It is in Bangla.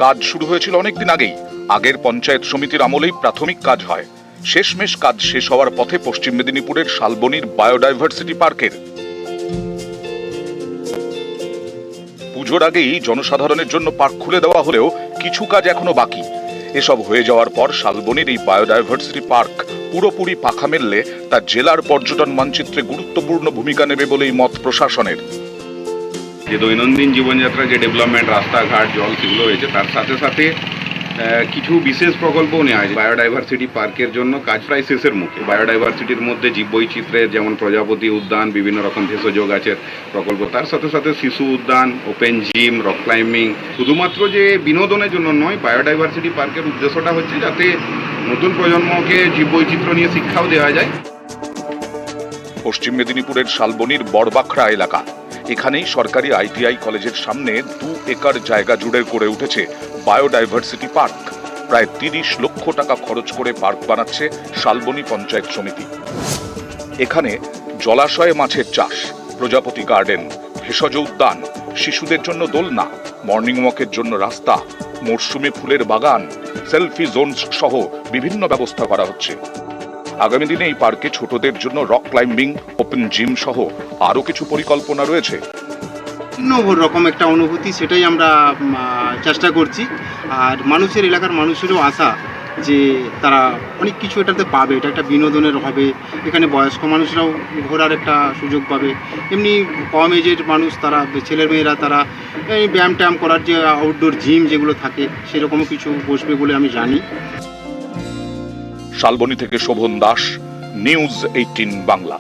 কাজ শুরু হয়েছিল অনেকদিন আগেই। আগের পঞ্চায়েত সমিতির আমলেই প্রাথমিক কাজ হয়। শেষমেশ কাজ শেষ হওয়ার পথে পশ্চিম মেদিনীপুরের শালবনির বায়োডাইভার্সিটি পার্কের। পুজোর আগেই জনসাধারণের জন্য পার্ক খুলে দেওয়া হলেও কিছু কাজ এখনো বাকি। এসব হয়ে যাওয়ার পর শালবনির এই বায়োডাইভার্সিটি পার্ক পুরোপুরি পাখা মেললে তা জেলার পর্যটন মানচিত্রে গুরুত্বপূর্ণ ভূমিকা নেবে বলেই মত প্রশাসনের। যে দৈনন্দিন জীবনযাত্রা যে ডেভেলপমেন্ট, রাস্তাঘাট, জল, সেগুলো হয়েছে, তার সাথে সাথে কিছু বিশেষ প্রকল্পও নেওয়া হয়েছে। বায়োডাইভার্সিটি পার্কের জন্য কাজ প্রায় শেষের মুখে। বায়োডাইভার্সিটির মধ্যে জীববৈচিত্র্যের যেমন প্রজাপতি উদ্যান, বিভিন্ন রকম ভেষজ গাছের প্রকল্প, তার সাথে সাথে শিশু উদ্যান, ওপেন জিম, রক ক্লাইম্বিং। শুধুমাত্র যে বিনোদনের জন্য নয়, বায়োডাইভার্সিটি পার্কের উদ্দেশ্যটা হচ্ছে যাতে নতুন প্রজন্মকে জীববৈচিত্র্য নিয়ে শিক্ষাও দেওয়া যায়। পশ্চিম মেদিনীপুরের শালবনির বড়বাখরা এলাকা, এখানেই সরকারি ITI কলেজের সামনে 2 একর জায়গা জুড়ে করে উঠেছে বায়োডাইভার্সিটি পার্ক। প্রায় 30 লক্ষ টাকা খরচ করে পার্ক বানাচ্ছে শালবনি পঞ্চায়েত সমিতি। এখানে জলাশয়ে মাছের চাষ, প্রজাপতি গার্ডেন, ভেষজ উদ্যান, শিশুদের জন্য দোলনা, মর্নিং ওয়াকের জন্য রাস্তা, মরশুমে ফুলের বাগান, সেলফি জোন সহ বিভিন্ন ব্যবস্থা করা হচ্ছে। আগামী দিনে এই পার্কে ছোটদের জন্য রক ক্লাইম্বিং, ওপেন জিম সহ আরো কিছু পরিকল্পনা রয়েছে। রকম একটা অনুভূতি, সেটাই আমরা চেষ্টা করছি। আর মানুষের, এলাকার মানুষেরও আশা যে তারা অনেক কিছু এটাতে পাবে, এটা একটা বিনোদনের হবে। এখানে বয়স্ক মানুষরাও ঘোরার একটা সুযোগ পাবে। এমনি কম এজের মানুষ, তারা ছেলেমেয়েরা, তারা এই ব্যায়াম ট্যায়াম করার যে আউটডোর জিম যেগুলো থাকে, সেরকমও কিছু বসবে বলে আমি জানি। শালবনি থেকে শোভন দাস, নিউজ 18 বাংলা।